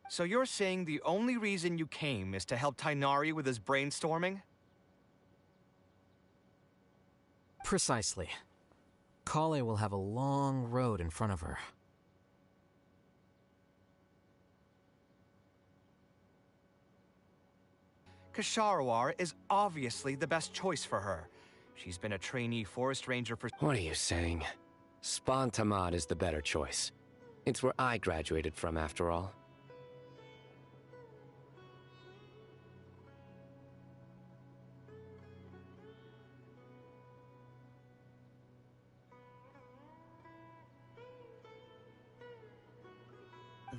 So you're saying the only reason you came is to help Tighnari with his brainstorming? Precisely. Kale will have a long road in front of her. Kasharawar is obviously the best choice for her. She's been a trainee forest ranger for— What are you saying? Spontamad is the better choice. It's where I graduated from, after all.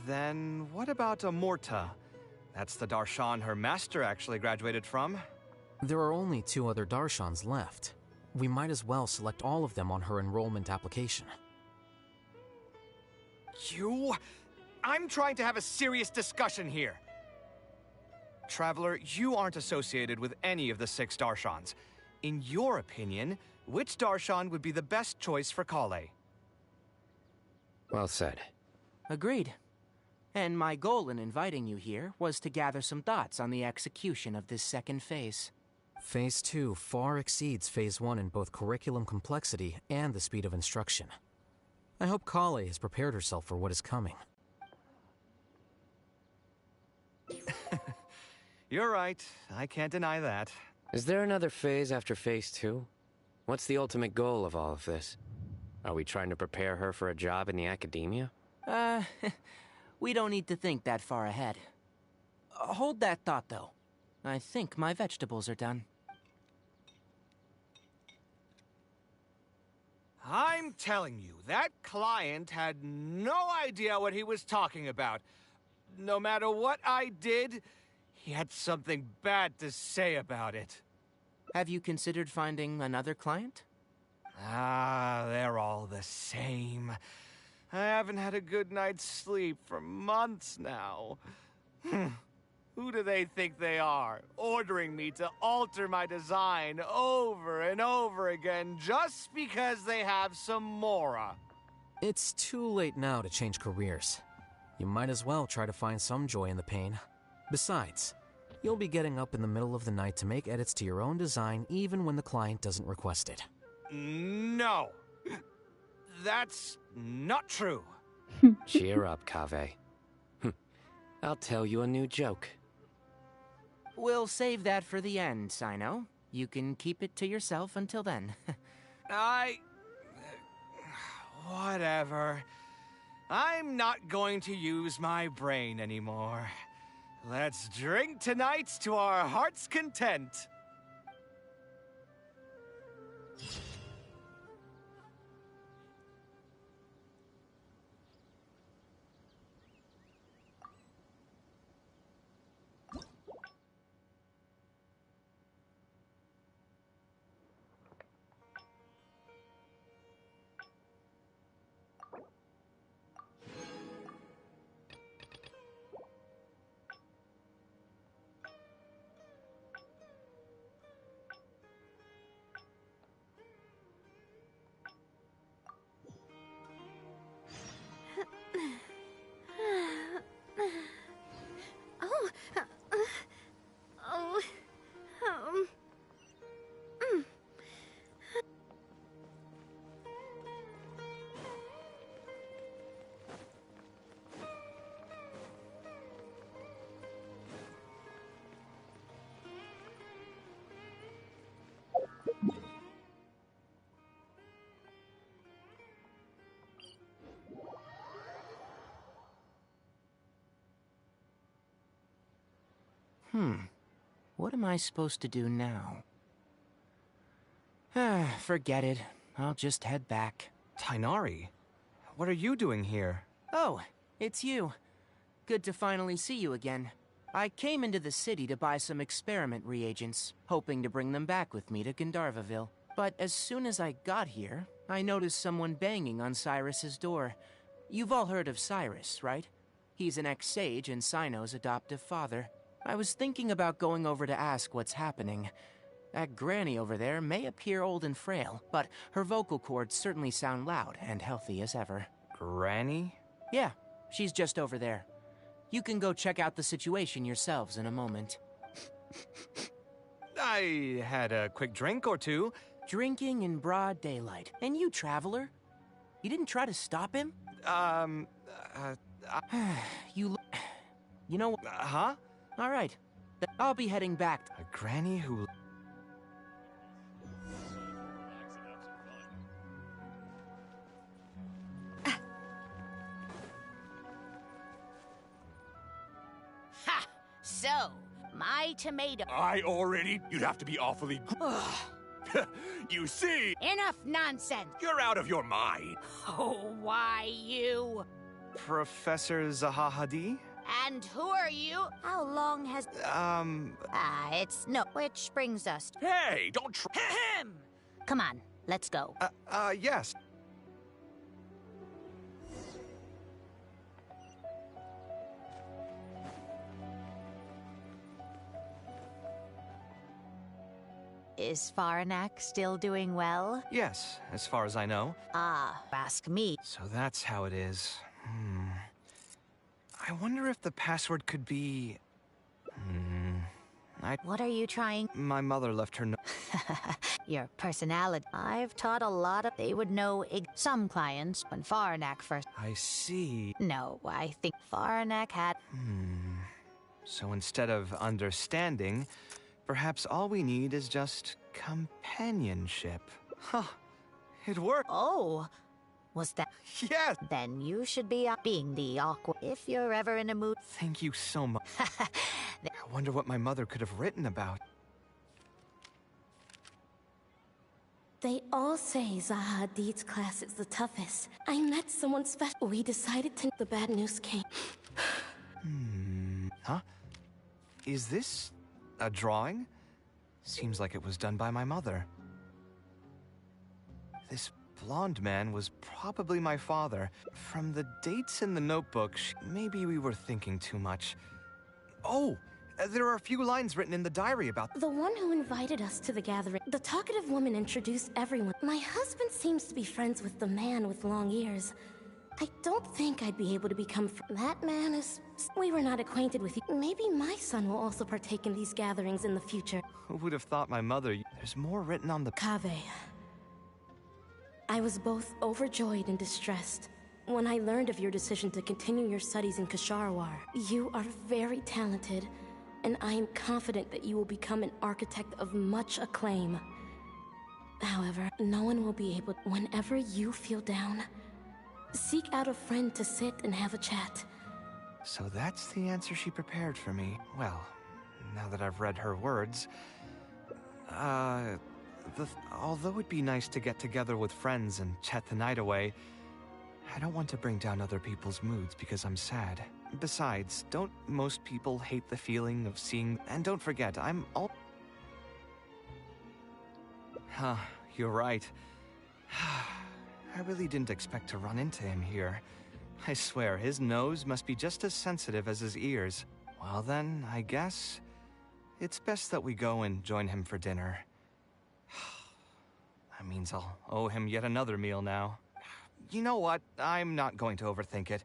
Then what about Amorta? That's the Darshan her master actually graduated from. There are only 2 other Darshans left. We might as well select all of them on her enrollment application. I'm trying to have a serious discussion here. Traveler, you aren't associated with any of the 6 Darshans. In your opinion, which Darshan would be the best choice for Kale? Well said. Agreed. And my goal in inviting you here was to gather some thoughts on the execution of this second phase. Phase 2 far exceeds Phase 1 in both curriculum complexity and the speed of instruction. I hope Kale has prepared herself for what is coming. You're right. I can't deny that. Is there another phase after Phase 2? What's the ultimate goal of all of this? Are we trying to prepare her for a job in the academia? We don't need to think that far ahead. Hold that thought, though. I think my vegetables are done. I'm telling you, that client had no idea what he was talking about. No matter what I did, he had something bad to say about it. Have you considered finding another client? They're all the same. I haven't had a good night's sleep for months now. Who do they think they are, ordering me to alter my design over and over again just because they have some Mora? It's too late now to change careers. You might as well try to find some joy in the pain. Besides, you'll be getting up in the middle of the night to make edits to your own design even when the client doesn't request it. No. That's not true. Cheer up, Kaveh. I'll tell you a new joke. We'll save that for the end, Sino. You can keep it to yourself until then. Whatever. I'm not going to use my brain anymore. Let's drink tonight to our heart's content. What am I supposed to do now? Forget it. I'll just head back. Tighnari, what are you doing here? Oh, it's you. Good to finally see you again. I came into the city to buy some experiment reagents, hoping to bring them back with me to Gandharvaville. But as soon as I got here, I noticed someone banging on Cyrus's door. You've all heard of Cyrus, right? He's an ex-sage and Sino's adoptive father. I was thinking about going over to ask what's happening. That granny over there may appear old and frail, but her vocal cords certainly sound loud and healthy as ever. Granny? Yeah, she's just over there. You can go check out the situation yourselves in a moment. I had a quick drink or two. Drinking in broad daylight. And you, traveler? You didn't try to stop him? You know... Huh? All right. I'll be heading back. A granny who... Ha! So, my tomato... You'd have to be awfully... You see, Enough nonsense! you're out of your mind. Oh, why you? Professor Zahahadi? And who are you? How long has... it's no... Which brings us... Hey, don't try... Ahem! Come on, let's go. Yes. Is Faranak still doing well? Yes, as far as I know. Ask me. So that's how it is. I wonder if the password could be... What are you trying? My mother left her Your personality. I've taught a lot of... They would know some clients when Faranak first... I see. No, I think Faranak had... So instead of understanding, perhaps all we need is just companionship. Huh. It worked. Oh, was that... Yes! Then you should be being the awkward... If you're ever in a mood... Thank you so much. I wonder what my mother could have written about. They all say Zaha Hadid's class is the toughest. I met someone special. We decided to... The bad news came. Huh? Is this a drawing? Seems like it was done by my mother. This blonde man was probably my father. From the dates in the notebook, maybe we were thinking too much. Oh! There are a few lines written in the diary about... The one who invited us to the gathering. The talkative woman introduced everyone. My husband seems to be friends with the man with long ears. I don't think I'd be able to become that man is... We were not acquainted with you. Maybe my son will also partake in these gatherings in the future. Who would have thought my mother... There's more written on the... Kaveh. I was both overjoyed and distressed when I learned of your decision to continue your studies in Kasharwar. You are very talented, and I am confident that you will become an architect of much acclaim. However, no one will be able... Whenever you feel down, seek out a friend to sit and have a chat. So that's the answer she prepared for me. Well, now that I've read her words... although it'd be nice to get together with friends and chat the night away, I don't want to bring down other people's moods because I'm sad. Besides, don't most people hate the feeling of seeing... And don't forget, I'm all... Huh, you're right. I really didn't expect to run into him here. I swear, his nose must be just as sensitive as his ears. Well then, I guess... It's best that we go and join him for dinner. That means I'll owe him yet another meal now. You know what? I'm not going to overthink it.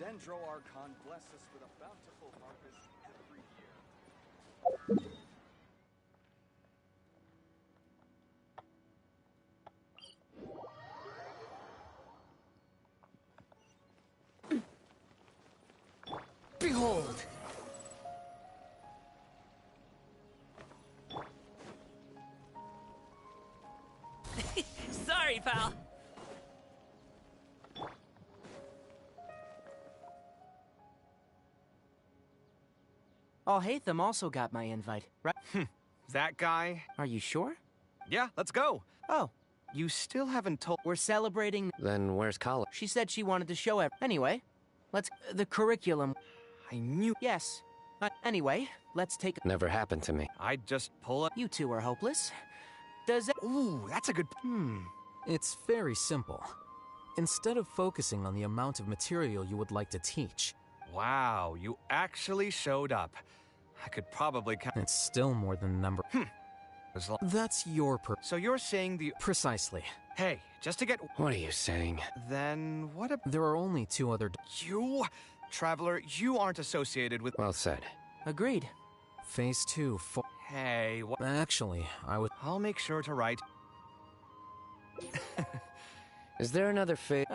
Dendro Archon bless us with a bountiful harvest every year. Behold! Sorry, pal. Alhaitham also got my invite, right? That guy? Are you sure? Yeah, let's go. Oh, You still haven't told. we're celebrating. Then where's college? She said she wanted to show Anyway, let's. The curriculum. I knew. Yes. Anyway, let's take. Never happened to me. I'd just pull it. You two are hopeless. Does that. Ooh, that's a good. It's very simple. Instead of focusing on the amount of material you would like to teach, Wow, you actually showed up. I could probably count. it's still more than the number. As long- That's your So you're saying the. Precisely. Hey, just to get. What are you saying? Then what about There are only two other. you? Traveler, you aren't associated with. Well said. Agreed. Phase 2. Hey, what? Actually, I was. I'll make sure to write. Is there another phase?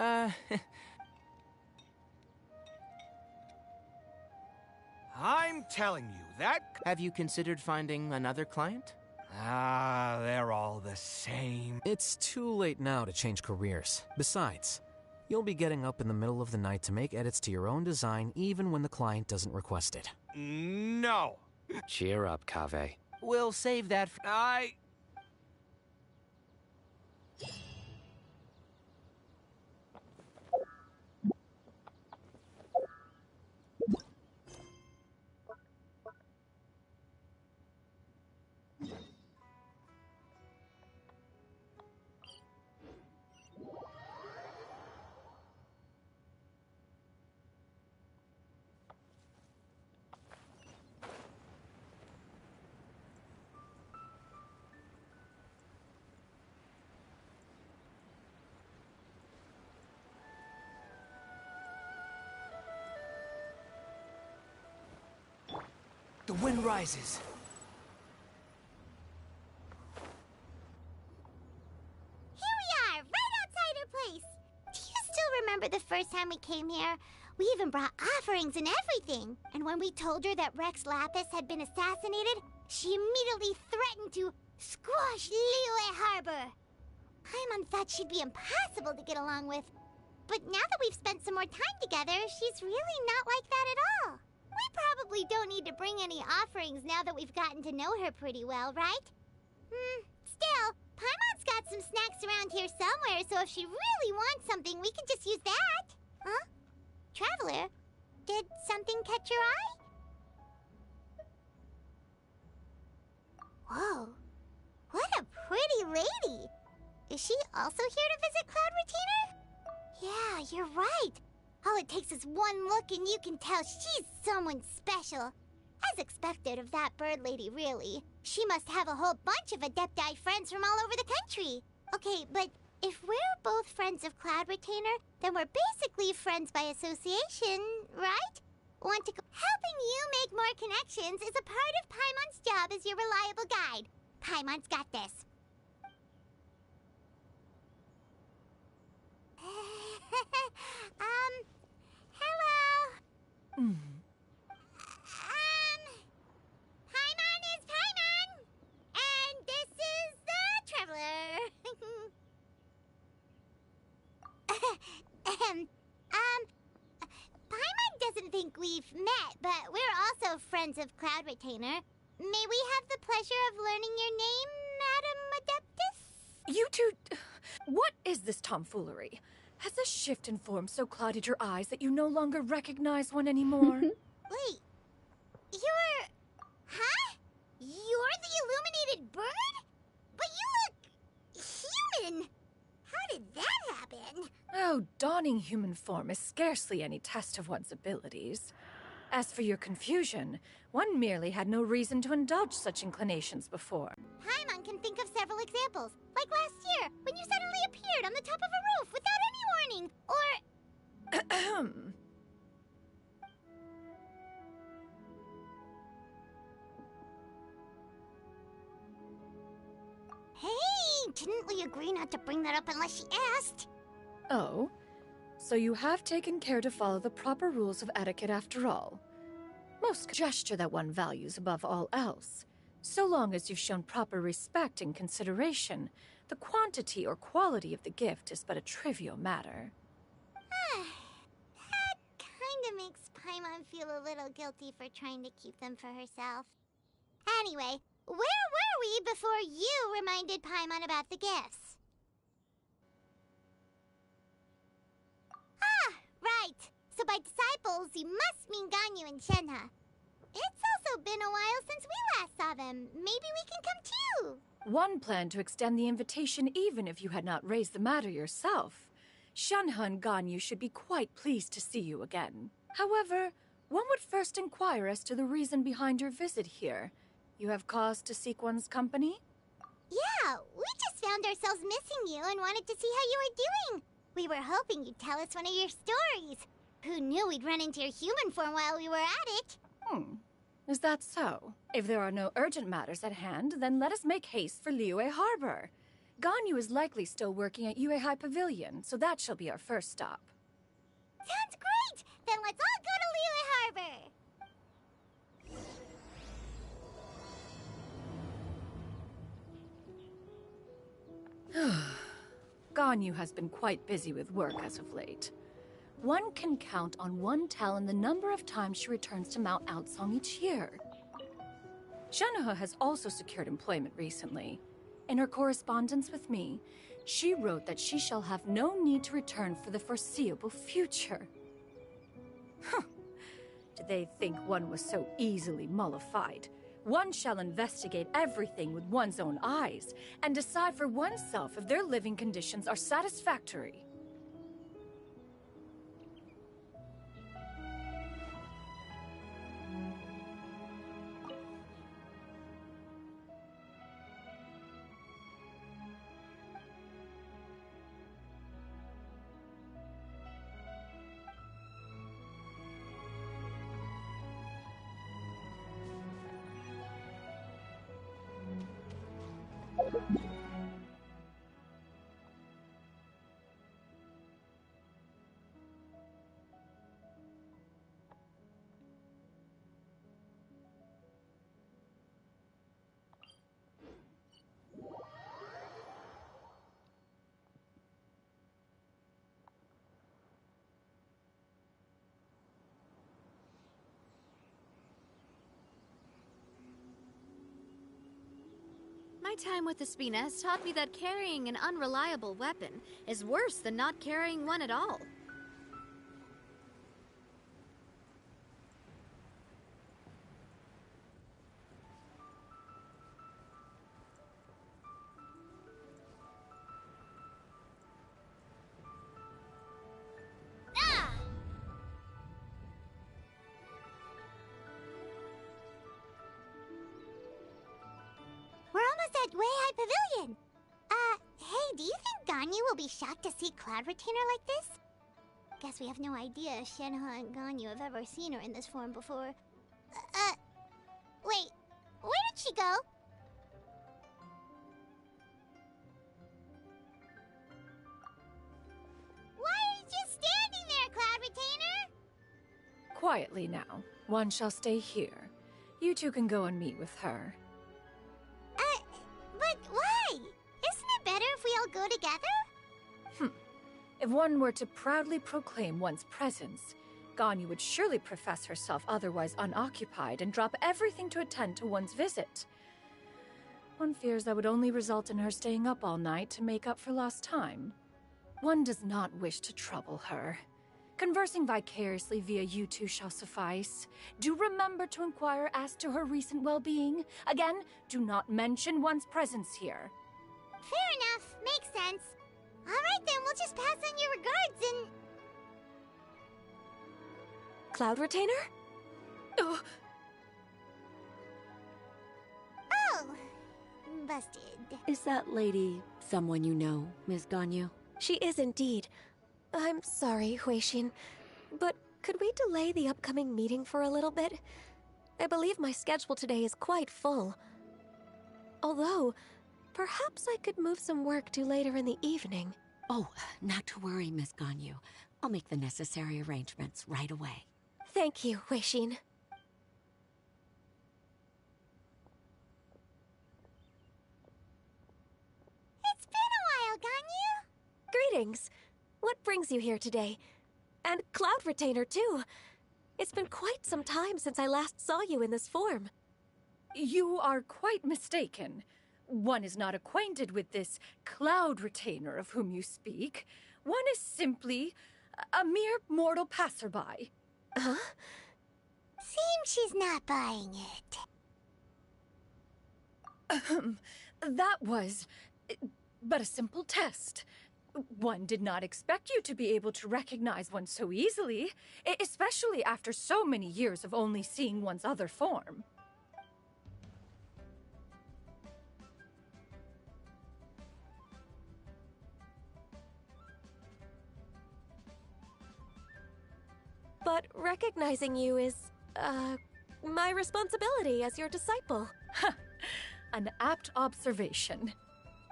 I'm telling you, that. Have you considered finding another client? Ah, they're all the same. It's too late now to change careers. Besides, you'll be getting up in the middle of the night to make edits to your own design even when the client doesn't request it. No. Cheer up, Kaveh. We'll save that for. The wind rises. Here we are, right outside our place. Do you still remember the first time we came here? We even brought offerings and everything. And when we told her that Rex Lapis had been assassinated, she immediately threatened to squash Liyue Harbor. Paimon thought she'd be impossible to get along with. But now that we've spent some more time together, she's really not like that at all. We probably don't need to bring any offerings now that we've gotten to know her pretty well, right? Still, Paimon's got some snacks around here somewhere, so if she really wants something, we can just use that. Huh? Traveler, did something catch your eye? Whoa, what a pretty lady. Is she also here to visit Cloud Retainer? Yeah, you're right. All it takes is one look and you can tell she's someone special. As expected of that bird lady, really. She must have a whole bunch of Adepti friends from all over the country. Okay, but if we're both friends of Cloud Retainer, then we're basically friends by association, right? Want to helping you make more connections is a part of Paimon's job as your reliable guide. Paimon's got this. Hello? Paimon is Paimon! And this is the Traveler. Paimon doesn't think we've met, but we're also friends of Cloud Retainer. May we have the pleasure of learning your name, Madam Adeptus? You two... What is this tomfoolery? Has a shift in form so clouded your eyes that you no longer recognize one anymore? Wait, you're... Huh? You're the illuminated bird? But you look... human! How did that happen? Oh, donning human form is scarcely any test of one's abilities. As for your confusion, one merely had no reason to indulge such inclinations before. Paimon can think of several examples, like last year, when you suddenly appeared on the top of a roof without any warning, or... agree not to bring that up unless she asked. Oh? So you have taken care to follow the proper rules of etiquette after all. Most gesture that one values above all else. So long as you've shown proper respect and consideration, the quantity or quality of the gift is but a trivial matter. That kinda makes Paimon feel a little guilty for trying to keep them for herself. Anyway, where were we before you reminded Paimon about the gifts? Ah, right. So by disciples, you must mean Ganyu and Shenhe. It's also been a while since we last saw them. Maybe we can come too. One planned to extend the invitation even if you had not raised the matter yourself. Shenhe and Ganyu should be quite pleased to see you again. However, one would first inquire as to the reason behind your visit here. You have cause to seek one's company? Yeah, we just found ourselves missing you and wanted to see how you were doing. We were hoping you'd tell us one of your stories. Who knew we'd run into your human form while we were at it? Is that so? If there are no urgent matters at hand, then let us make haste for Liyue Harbor. Ganyu is likely still working at Yuehai Pavilion, so that shall be our first stop. Sounds great! Then let's all go to Liyue Harbor! Ganyu has been quite busy with work as of late. One can count on one talon the number of times she returns to Mount Outsong each year. Shenhe has also secured employment recently. In her correspondence with me, she wrote that she shall have no need to return for the foreseeable future. Did they think one was so easily mollified? One shall investigate everything with one's own eyes and decide for oneself if their living conditions are satisfactory. My time with Espina has taught me that carrying an unreliable weapon is worse than not carrying one at all. We're almost at Weihai Pavilion. Hey, do you think Ganyu will be shocked to see Cloud Retainer like this? Guess we have no idea if Shenhe and Ganyu have ever seen her in this form before. Wait, where did she go? Why are you just standing there, Cloud Retainer? Quietly now. One shall stay here. You two can go and meet with her. But why? Isn't it better if we all go together? If one were to proudly proclaim one's presence, Ganyu would surely profess herself otherwise unoccupied and drop everything to attend to one's visit. One fears that would only result in her staying up all night to make up for lost time. One does not wish to trouble her. Conversing vicariously via you two shall suffice. Do remember to inquire as to her recent well-being. Again, do not mention one's presence here. Fair enough. Makes sense. Alright then, we'll just pass on your regards and... Cloud Retainer? Oh, Oh! Busted. Is that lady someone you know, Ms. Ganyu? She is indeed. I'm sorry, Huixin, but could we delay the upcoming meeting for a little bit? I believe my schedule today is quite full. Although, perhaps I could move some work to later in the evening. Oh, not to worry, Miss Ganyu. I'll make the necessary arrangements right away. Thank you, Weishin. It's been a while, Ganyu. Greetings. What brings you here today? And Cloud Retainer, too. It's been quite some time since I last saw you in this form. You are quite mistaken. One is not acquainted with this Cloud Retainer of whom you speak. One is simply a mere mortal passerby. Huh? Seems she's not buying it. That was but a simple test. One did not expect you to be able to recognize one so easily, especially after so many years of only seeing one's other form. But recognizing you is, my responsibility as your disciple. An apt observation.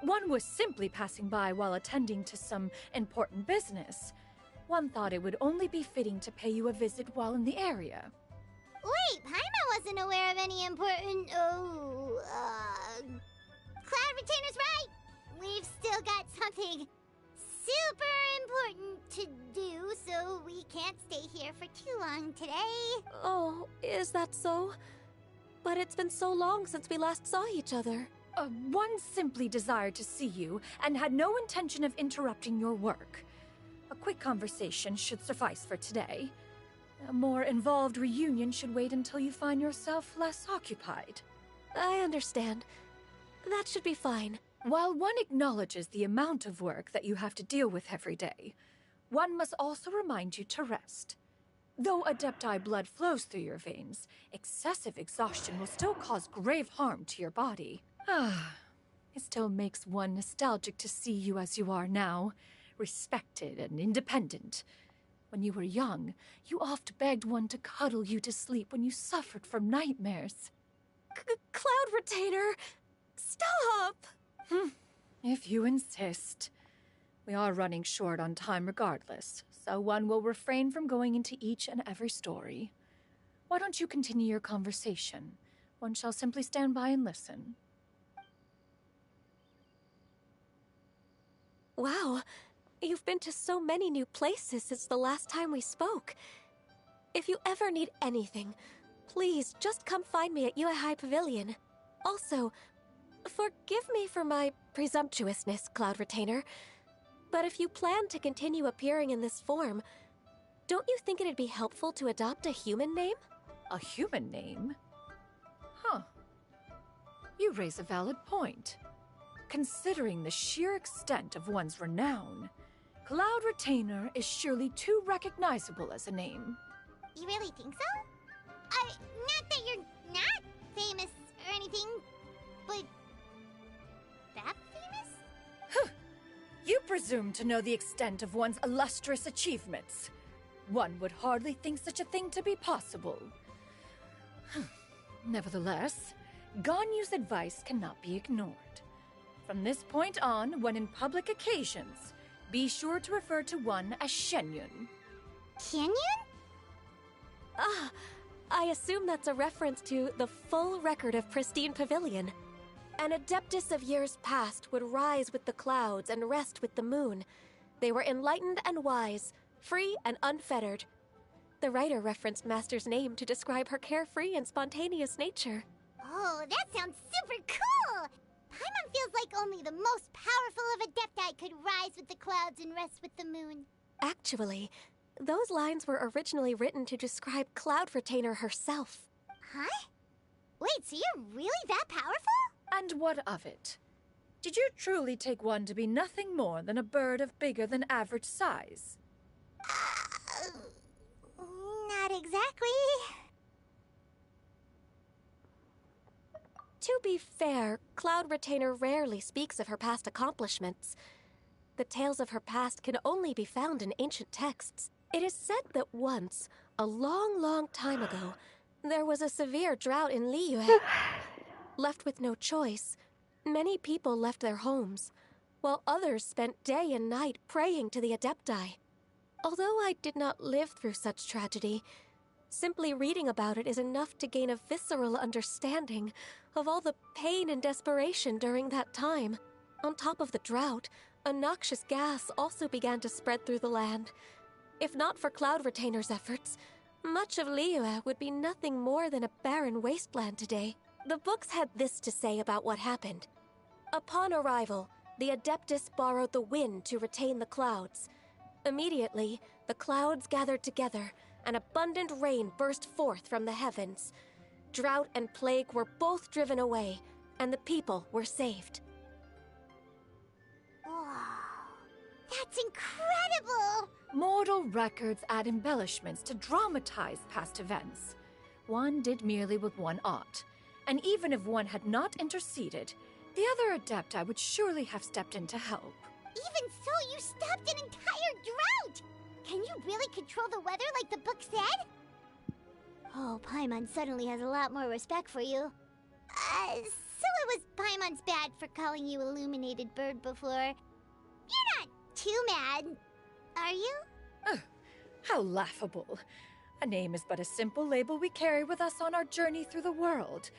One was simply passing by while attending to some important business. One thought it would only be fitting to pay you a visit while in the area. Wait, Paimon wasn't aware of any important, Cloud Retainer's right! We've still got something super important to do, so we can't stay here for too long today. Oh, is that so? But it's been so long since we last saw each other. One simply desired to see you and had no intention of interrupting your work. A quick conversation should suffice for today. A more involved reunion should wait until you find yourself less occupied. I understand. That should be fine. While one acknowledges the amount of work that you have to deal with every day, one must also remind you to rest. Though Adepti blood flows through your veins, excessive exhaustion will still cause grave harm to your body. It still makes one nostalgic to see you as you are now, respected and independent. When you were young, you oft begged one to cuddle you to sleep when you suffered from nightmares. Cloud Retainer! Stop! If you insist. We are running short on time regardless, so one will refrain from going into each and every story. Why don't you continue your conversation? One shall simply stand by and listen. Wow, you've been to so many new places since the last time we spoke. If you ever need anything, please just come find me at Uehai Pavilion. Also, forgive me for my presumptuousness, Cloud Retainer, but if you plan to continue appearing in this form, don't you think it'd be helpful to adopt a human name? A human name? Huh. You raise a valid point. Considering the sheer extent of one's renown, Cloud Retainer is surely too recognizable as a name. You really think so? Not that you're not famous or anything, but that famous? You presume to know the extent of one's illustrious achievements. One would hardly think such a thing to be possible. Nevertheless, Ganyu's advice cannot be ignored. From this point on, when in public occasions, be sure to refer to one as Shenyun. Shenyun? I assume that's a reference to the full record of Pristine Pavilion. An adeptus of years past would rise with the clouds and rest with the moon. They were enlightened and wise, free and unfettered. The writer referenced Master's name to describe her carefree and spontaneous nature. Oh, that sounds super cool! Paimon feels like only the most powerful of Adepti could rise with the clouds and rest with the moon. Actually, those lines were originally written to describe Cloud Retainer herself. Huh? Wait, so you're really that powerful? And what of it? Did you truly take one to be nothing more than a bird of bigger than average size? Not exactly. To be fair, Cloud Retainer rarely speaks of her past accomplishments. The tales of her past can only be found in ancient texts. It is said that once, a long, long time ago, there was a severe drought in Liyue. Left with no choice, Many people left their homes, while others spent day and night praying to the Adepti. Although I did not live through such tragedy, simply reading about it is enough to gain a visceral understanding of all the pain and desperation during that time. On top of the drought, a noxious gas also began to spread through the land. If not for Cloud Retainer's efforts, much of Liyue would be nothing more than a barren wasteland today. The books had this to say about what happened. Upon arrival, the Adeptus borrowed the wind to retain the clouds. Immediately, the clouds gathered together, and abundant rain burst forth from the heavens. Drought and plague were both driven away, and the people were saved. Wow, that's incredible! Mortal records add embellishments to dramatize past events. One did merely with one art, and even if one had not interceded, the other Adepti would surely have stepped in to help. Even so, you stopped an entire drought! Can you really control the weather like the book said? Oh, Paimon suddenly has a lot more respect for you. So it was Paimon's bad for calling you Illuminated Bird before. You're not too mad, are you? How laughable. A name is but a simple label we carry with us on our journey through the world.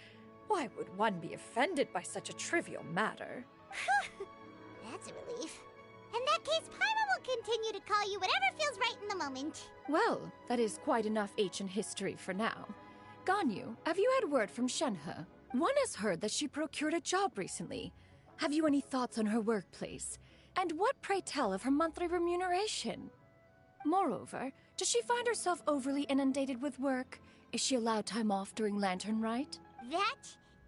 Why would one be offended by such a trivial matter? That's a relief. In that case, Paimon will continue to call you whatever feels right in the moment. Well, that is quite enough ancient history for now. Ganyu, have you had word from Shenhe? One has heard that she procured a job recently. Have you any thoughts on her workplace? And what, pray tell, of her monthly remuneration? Moreover, does she find herself overly inundated with work? Is she allowed time off during Lantern Rite? That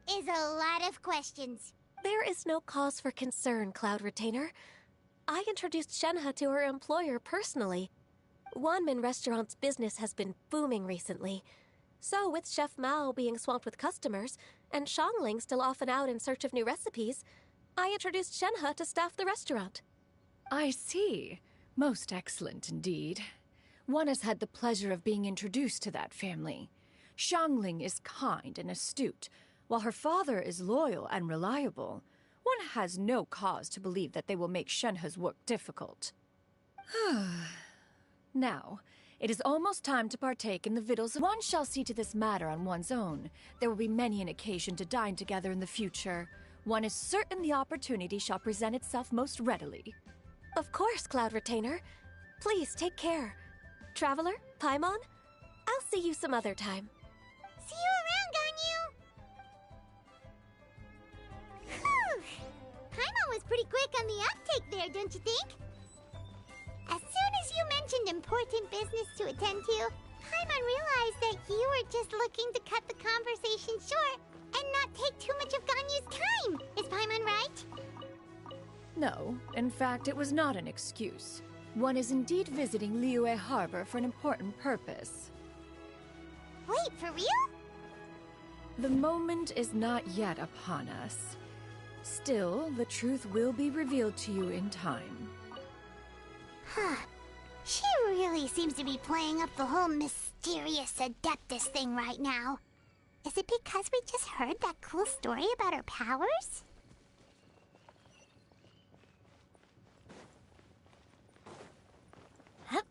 is a lot of questions. There is no cause for concern, Cloud Retainer. I introduced Shenhe to her employer personally. Wanmin Restaurant's business has been booming recently. So, with Chef Mao being swamped with customers, and Xiangling still off and out in search of new recipes, I introduced Shenhe to staff the restaurant. I see. Most excellent indeed. One has had the pleasure of being introduced to that family. Xiangling is kind and astute, while her father is loyal and reliable. One has no cause to believe that they will make Shenhe's work difficult. Now, it is almost time to partake in the victuals. One shall see to this matter on one's own. There will be many an occasion to dine together in the future. One is certain the opportunity shall present itself most readily. Of course, Cloud Retainer. Please take care. Traveler, Paimon, I'll see you some other time. See you around, Ganyu! Whew! Paimon was pretty quick on the uptake there, don't you think? As soon as you mentioned important business to attend to, Paimon realized that you were just looking to cut the conversation short and not take too much of Ganyu's time. Is Paimon right? No, in fact, it was not an excuse. One is indeed visiting Liyue Harbor for an important purpose. Wait, for real? The moment is not yet upon us. Still, the truth will be revealed to you in time. Huh. She really seems to be playing up the whole mysterious Adeptus thing right now. Is it because we just heard that cool story about her powers? Huh?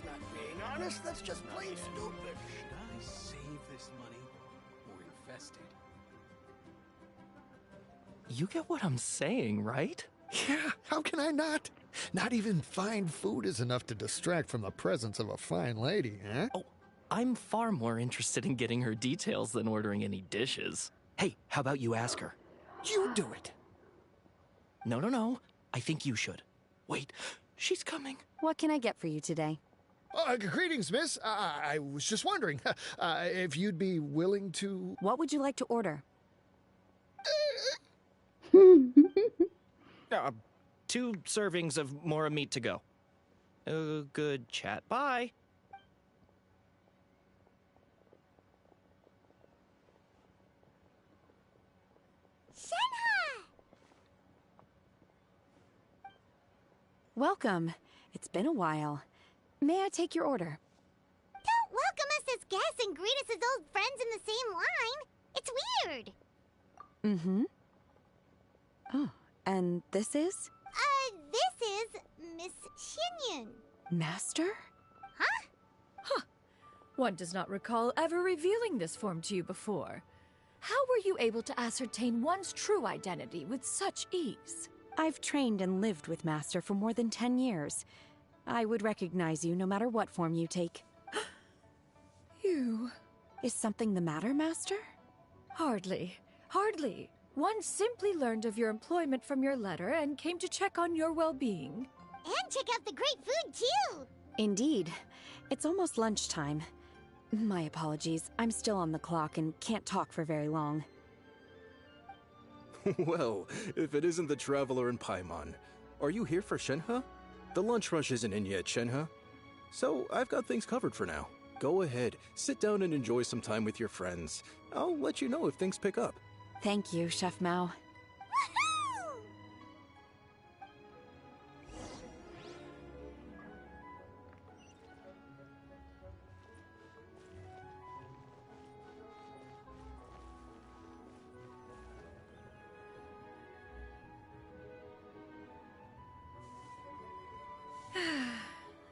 not being honest. That's just plain stupid. Should I save this money or invest it? You get what I'm saying, right? Yeah, how can I not? Not even fine food is enough to distract from the presence of a fine lady, huh? Oh, I'm far more interested in getting her details than ordering any dishes. Hey, how about you ask her? You do it. No. I think you should. Wait, she's coming. What can I get for you today? Greetings, miss. I was just wondering if you'd be willing to... What would you like to order? 2 servings of more meat to go. Good chat. Bye. Shenhe! Welcome. It's been a while. May I take your order? Don't welcome us as guests and greet us as old friends in the same line. It's weird. Mm-hmm. Oh, and this is? This is Miss Xinyun. Master? Huh. One does not recall ever revealing this form to you before. How were you able to ascertain one's true identity with such ease? I've trained and lived with Master for more than 10 years. I would recognize you no matter what form you take. You... Is something the matter, Master? Hardly. One simply learned of your employment from your letter and came to check on your well-being. And check out the great food, too! Indeed. It's almost lunchtime. My apologies. I'm still on the clock and can't talk for very long. Well, if it isn't the Traveler in Paimon, are you here for Shenhe? The lunch rush isn't in yet, Shenhe. So, I've got things covered for now. Go ahead, sit down and enjoy some time with your friends. I'll let you know if things pick up. Thank you, Chef Mao.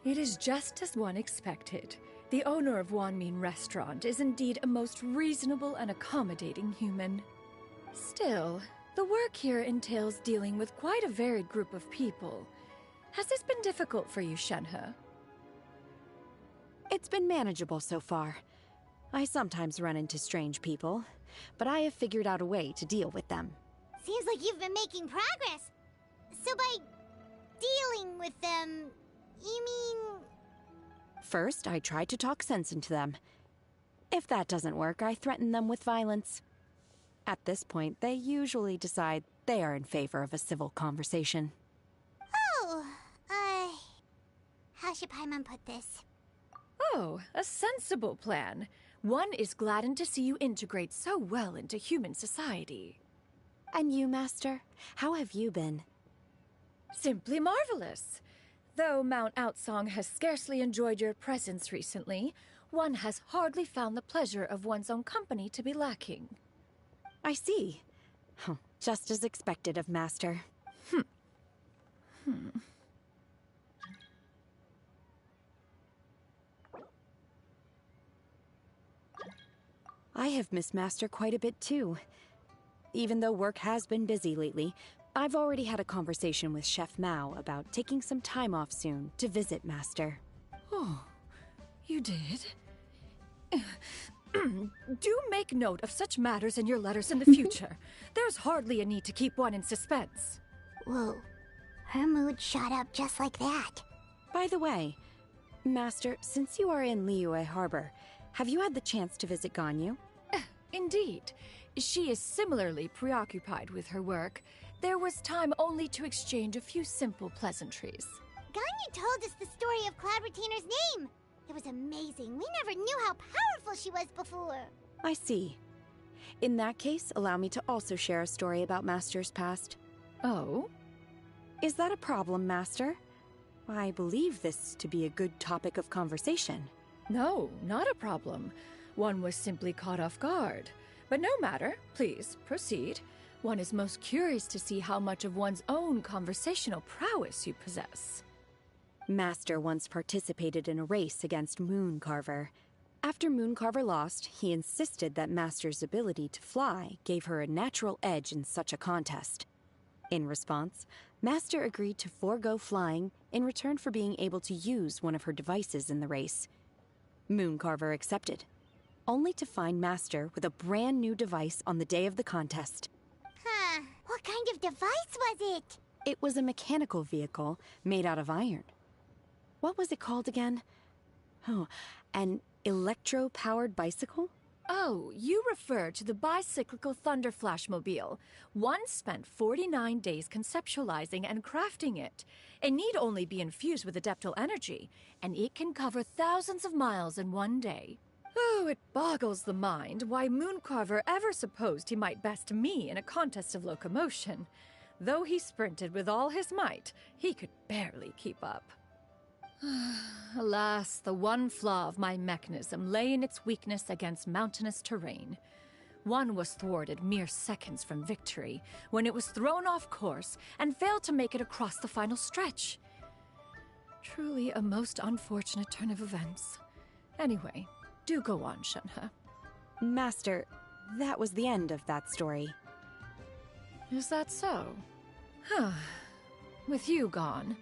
It is just as one expected. The owner of Wanmin Restaurant is indeed a most reasonable and accommodating human. Still, the work here entails dealing with quite a varied group of people. Has this been difficult for you, Shenhe? It's been manageable so far. I sometimes run into strange people, but I have figured out a way to deal with them. Seems like you've been making progress. So by dealing with them, you mean... First, I try to talk sense into them. If that doesn't work, I threaten them with violence. At this point, they usually decide they are in favor of a civil conversation. Oh, how should Paimon put this? Oh, a sensible plan. One is gladdened to see you integrate so well into human society. And you, Master? How have you been? Simply marvelous. Though Mount Outsong has scarcely enjoyed your presence recently, one has hardly found the pleasure of one's own company to be lacking. I see. Just as expected of Master. I have missed Master quite a bit too. Even though work has been busy lately, I've already had a conversation with Chef Mao about taking some time off soon to visit Master. Oh, you did? Do make note of such matters in your letters in the future. There's hardly a need to keep one in suspense. Whoa, her mood shot up just like that. By the way, Master, since you are in Liyue Harbor, have you had the chance to visit Ganyu? Indeed. She is similarly preoccupied with her work. There was time only to exchange a few simple pleasantries. Ganyu told us the story of Cloud Retainer's name. It was amazing. We never knew how powerful she was before. I see. In that case, allow me to also share a story about Master's past. Oh? Is that a problem, Master? I believe this to be a good topic of conversation. No, not a problem. One was simply caught off guard. But no matter. Please, proceed. One is most curious to see how much of one's own conversational prowess you possess. Master once participated in a race against Mooncarver. After Mooncarver lost, he insisted that Master's ability to fly gave her a natural edge in such a contest. In response, Master agreed to forego flying in return for being able to use one of her devices in the race. Mooncarver accepted, only to find Master with a brand new device on the day of the contest. Huh. What kind of device was it? It was a mechanical vehicle made out of iron. What was it called again? Oh, an electro-powered bicycle? Oh, you refer to the bicyclical Thunderflashmobile. One spent 49 days conceptualizing and crafting it. It need only be infused with adeptal energy, and it can cover thousands of miles in one day. Oh, it boggles the mind why Mooncarver ever supposed he might best me in a contest of locomotion. Though he sprinted with all his might, he could barely keep up. Alas, the one flaw of my mechanism lay in its weakness against mountainous terrain. One was thwarted mere seconds from victory, when it was thrown off course and failed to make it across the final stretch. Truly a most unfortunate turn of events. Anyway, do go on, Shenhe. Master, that was the end of that story. Is that so? Huh. With you gone,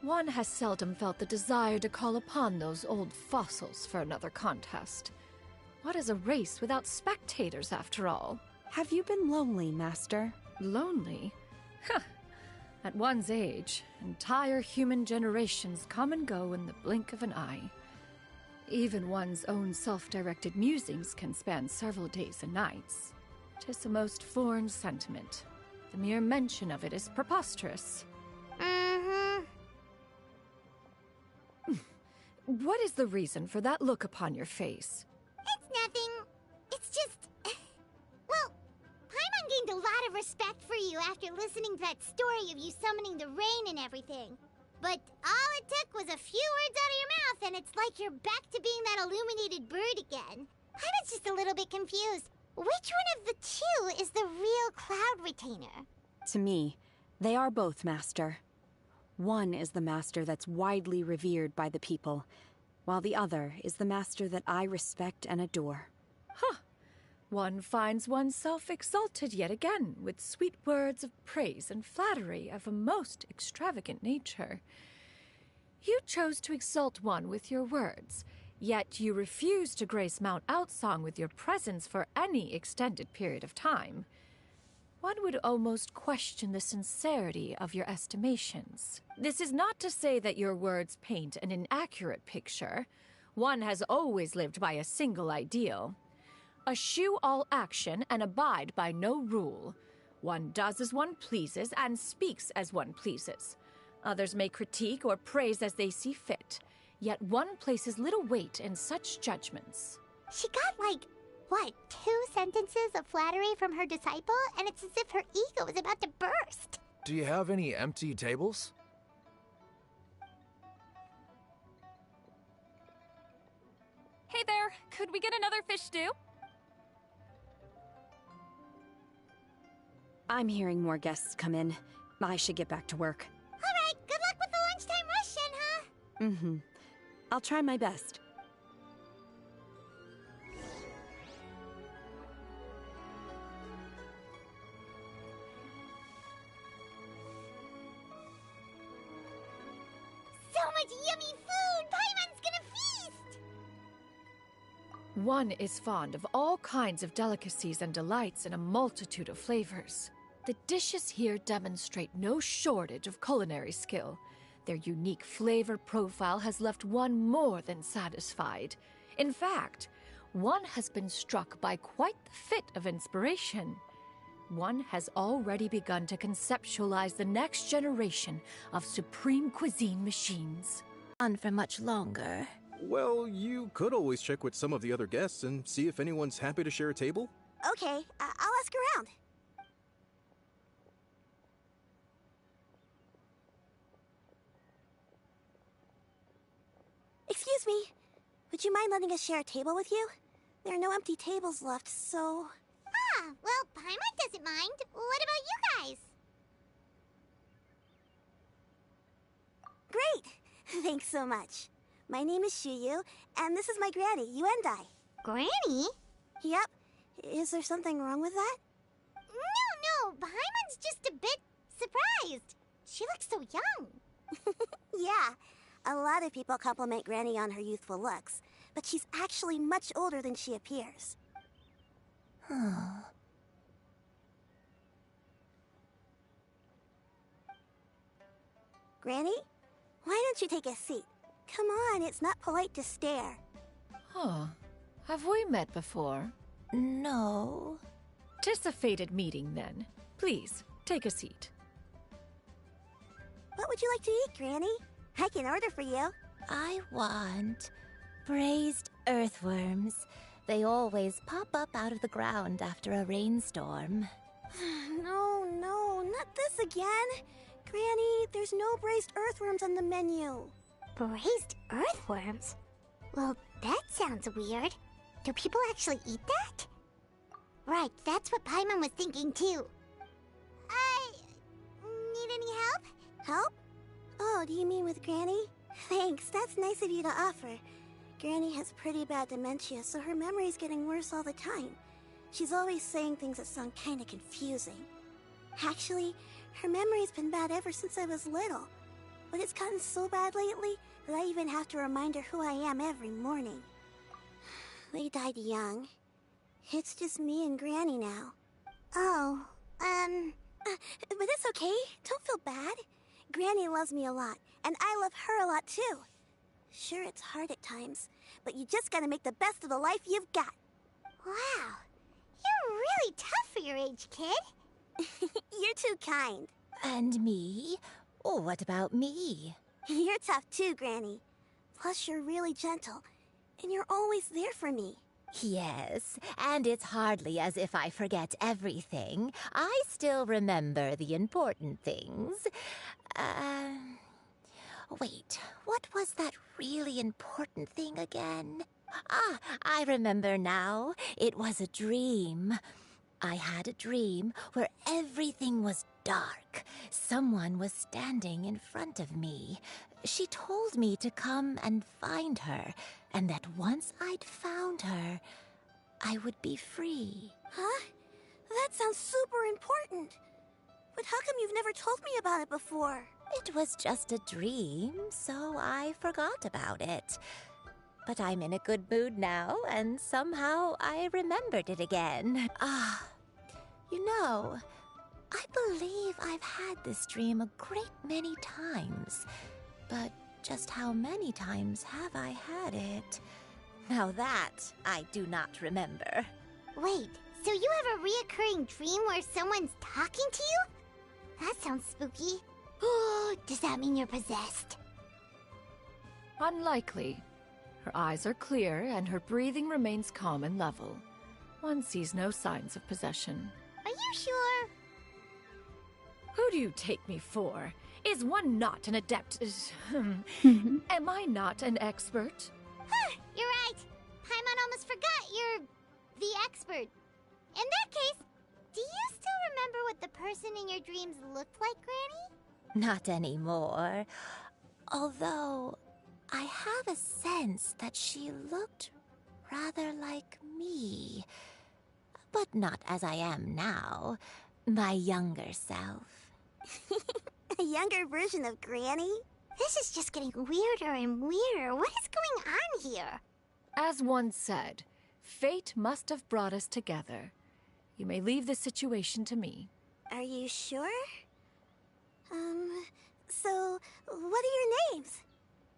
one has seldom felt the desire to call upon those old fossils for another contest. What is a race without spectators, after all? Have you been lonely, Master? Lonely? Huh. At one's age, entire human generations come and go in the blink of an eye. Even one's own self-directed musings can span several days and nights. 'Tis a most foreign sentiment. The mere mention of it is preposterous. What is the reason for that look upon your face? It's nothing. It's just... Well, Paimon gained a lot of respect for you after listening to that story of you summoning the rain and everything. But all it took was a few words out of your mouth and it's like you're back to being that illuminated bird again. I was just a little bit confused. Which one of the two is the real Cloud Retainer? To me, they are both, Master. One is the master that's widely revered by the people, while the other is the master that I respect and adore. Huh. One finds oneself exalted yet again with sweet words of praise and flattery of a most extravagant nature. You chose to exalt one with your words, yet you refuse to grace Mount Outsong with your presence for any extended period of time. One would almost question the sincerity of your estimations. This is not to say that your words paint an inaccurate picture. One has always lived by a single ideal. Eschew all action and abide by no rule. One does as one pleases and speaks as one pleases. Others may critique or praise as they see fit, yet one places little weight in such judgments. She got like... What, 2 sentences of flattery from her disciple? And it's as if her ego is about to burst. Do you have any empty tables? Hey there, could we get another fish stew? I'm hearing more guests come in. I should get back to work. Alright, good luck with the lunchtime rush, Shenhe. Mm-hmm. I'll try my best. So much yummy food! Paimon's gonna feast! One is fond of all kinds of delicacies and delights in a multitude of flavors. The dishes here demonstrate no shortage of culinary skill. Their unique flavor profile has left one more than satisfied. In fact, one has been struck by quite the fit of inspiration. One has already begun to conceptualize the next generation of supreme cuisine machines. On for much longer. Well, you could always check with some of the other guests and see if anyone's happy to share a table. Okay, I'll ask around. Excuse me, would you mind letting us share a table with you? There are no empty tables left, so... Ah, well, Paimon doesn't mind. What about you guys? Great! Thanks so much. My name is Shuyu, and this is my granny, Yuendai. Granny? Yep. Is there something wrong with that? No, Paimon's just a bit surprised. She looks so young. Yeah. A lot of people compliment Granny on her youthful looks, but she's actually much older than she appears. Granny? Why don't you take a seat? Come on, it's not polite to stare. Huh. Have we met before? No. 'Tis a fated meeting, then. Please, take a seat. What would you like to eat, Granny? I can order for you. I want braised earthworms. They always pop up out of the ground after a rainstorm. No, not this again. Granny, there's no braised earthworms on the menu. Braised earthworms? Well, that sounds weird. Do people actually eat that? Right, that's what Paimon was thinking too. Need any help? Help? Oh, do you mean with Granny? Thanks, that's nice of you to offer. Granny has pretty bad dementia, so her memory's getting worse all the time. She's always saying things that sound kinda confusing. Actually, her memory's been bad ever since I was little. But it's gotten so bad lately that I even have to remind her who I am every morning. They died young. It's just me and Granny now. Oh, but it's okay. Don't feel bad. Granny loves me a lot, and I love her a lot too. Sure, it's hard at times, but you just gotta make the best of the life you've got. Wow. You're really tough for your age, kid. You're too kind. And me? Oh, what about me? You're tough too, Granny. Plus, you're really gentle, and you're always there for me. Yes, and it's hardly as if I forget everything. I still remember the important things. Wait, what was that really important thing again? Ah, I remember now. It was a dream. I had a dream where everything was dark. Someone was standing in front of me. She told me to come and find her, and that once I'd found her, I would be free. Huh? That sounds super important. But how come you've never told me about it before? It was just a dream, so I forgot about it. But I'm in a good mood now, and somehow I remembered it again. You know, I believe I've had this dream a great many times. But just how many times have I had it? Now that I do not remember. Wait, so you have a reoccurring dream where someone's talking to you? That sounds spooky. Oh, does that mean you're possessed? Unlikely. Her eyes are clear and her breathing remains calm and level. One sees no signs of possession. Are you sure? Who do you take me for? Is one not an adept? Am I not an expert? You're right. Paimon almost forgot you're the expert. In that case, do you still remember what the person in your dreams looked like, Granny? Not anymore. Although, I have a sense that she looked rather like me. But not as I am now. My younger self. A younger version of Granny? This is just getting weirder and weirder. What is going on here? As one said, fate must have brought us together. You may leave the situation to me. Are you sure? So, what are your names?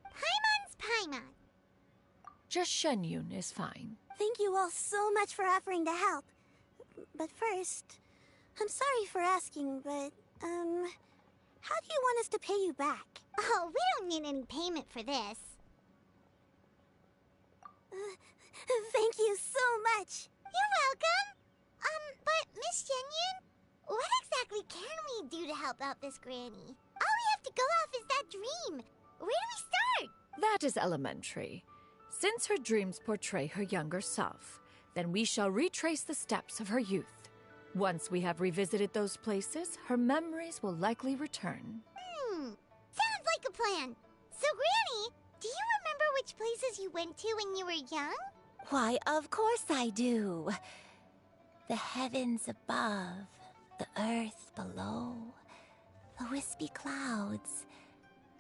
Paimon's Paimon. Just Shenyun is fine. Thank you all so much for offering to help. But first, I'm sorry for asking, but, how do you want us to pay you back? Oh, we don't need any payment for this. Thank you so much. You're welcome. But Miss Shenyun, what exactly can we do to help out this Granny? All we have to go off is that dream. Where do we start? That is elementary. Since her dreams portray her younger self, then we shall retrace the steps of her youth. Once we have revisited those places, her memories will likely return. Sounds like a plan. So, Granny, do you remember which places you went to when you were young? Why, of course I do. The heavens above, the earth below, the wispy clouds,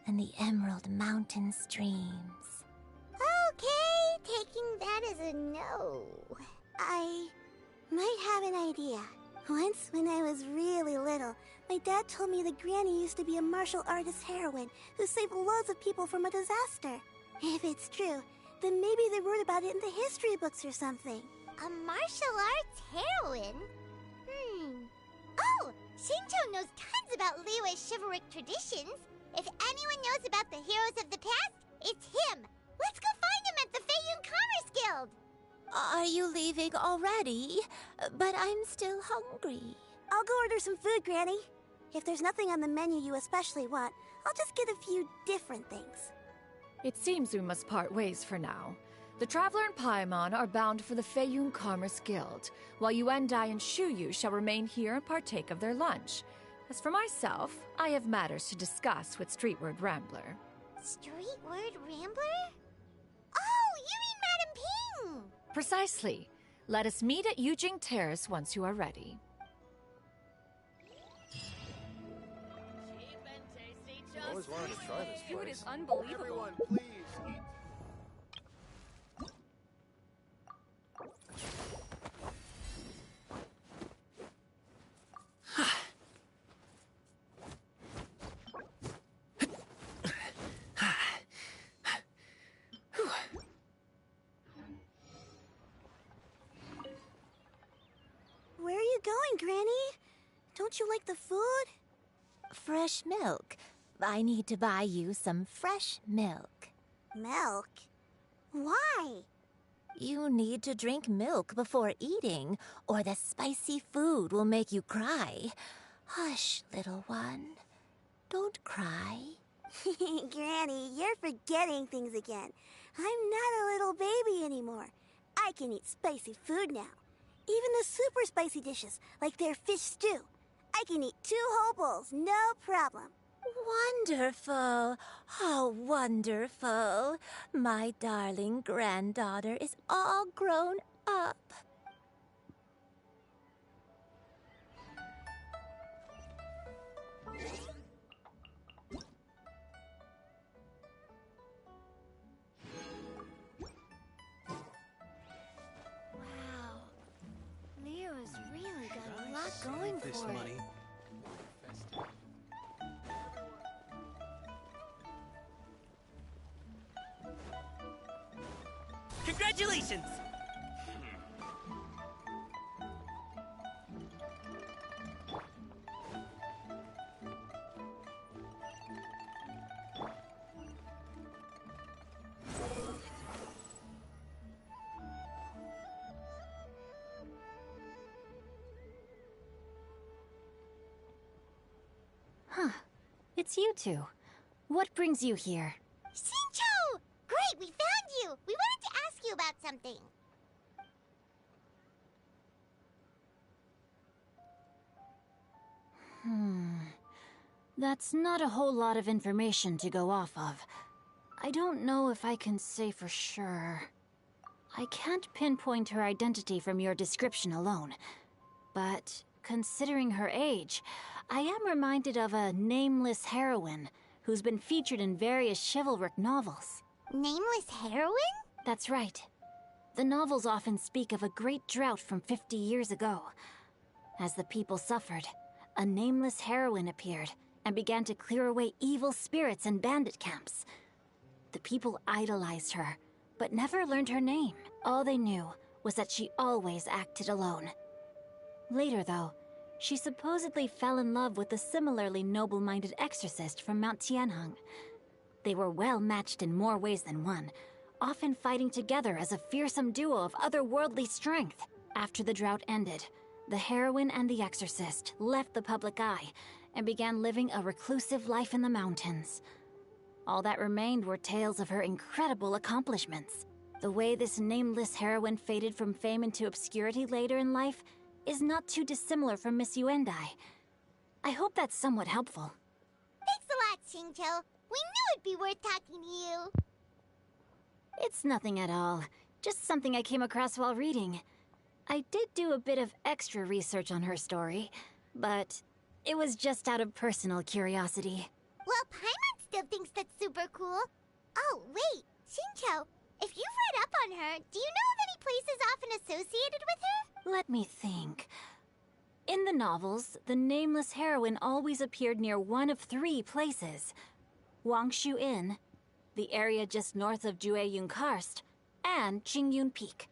and the emerald mountain streams. Okay, taking that as a no. I might have an idea. Once, when I was really little, my dad told me that Granny used to be a martial artist heroine who saved loads of people from a disaster. If it's true, then maybe they wrote about it in the history books or something. A martial arts heroine? Oh, Shincho knows tons about Liyue's chivalric traditions. If anyone knows about the heroes of the past, it's him. Let's go find him at the Feiyun Commerce Guild. Are you leaving already? But I'm still hungry. I'll go order some food, Granny. If there's nothing on the menu you especially want, I'll just get a few different things. It seems we must part ways for now. The Traveler and Paimon are bound for the Feiyun Commerce Guild, while Yuendai and Shuyu shall remain here and partake of their lunch. As for myself, I have matters to discuss with Streetward Rambler. Streetward Rambler? Oh, you mean Madame Ping! Precisely. Let us meet at Yujing Terrace once you are ready. I always wanted to try this place. Food is unbelievable. Everyone, please eat. Where are you going, Granny? Don't you like the food? Fresh milk. I need to buy you some fresh milk. Milk? Why? You need to drink milk before eating, or the spicy food will make you cry. Hush, little one. Don't cry. Granny, you're forgetting things again. I'm not a little baby anymore. I can eat spicy food now. Even the super spicy dishes, like their fish stew. I can eat 2 whole bowls, no problem. Wonderful. How wonderful. My darling granddaughter is all grown up. Wow. Leo has really got a lot going for This it. money. Congratulations! Huh. It's you two. What brings you here? Shincho! Great, we found you! We wanted to ask you about something. That's not a whole lot of information to go off of. I don't know if I can say for sure. I can't pinpoint her identity from your description alone. But considering her age, I am reminded of a nameless heroine who's been featured in various chivalric novels. Nameless heroine? That's right. The novels often speak of a great drought from 50 years ago. As the people suffered, a nameless heroine appeared and began to clear away evil spirits in bandit camps. The people idolized her, but never learned her name. All they knew was that she always acted alone. Later, though, she supposedly fell in love with a similarly noble-minded exorcist from Mount Tianheng. They were well matched in more ways than one, often fighting together as a fearsome duo of otherworldly strength. After the drought ended, the heroine and the exorcist left the public eye and began living a reclusive life in the mountains. All that remained were tales of her incredible accomplishments. The way this nameless heroine faded from fame into obscurity later in life is not too dissimilar from Miss Yuendai. I hope that's somewhat helpful. Thanks a lot, Shincho. We knew it'd be worth talking to you. It's nothing at all. Just something I came across while reading. I did do a bit of extra research on her story, but it was just out of personal curiosity. Well, Paimon still thinks that's super cool. Oh, wait, Shincho, if you've read up on her, do you know of any places often associated with her? Let me think. In the novels, the nameless heroine always appeared near one of 3 places. Wangshu Inn, the area just north of Jueyun Karst, and Qingyun Peak.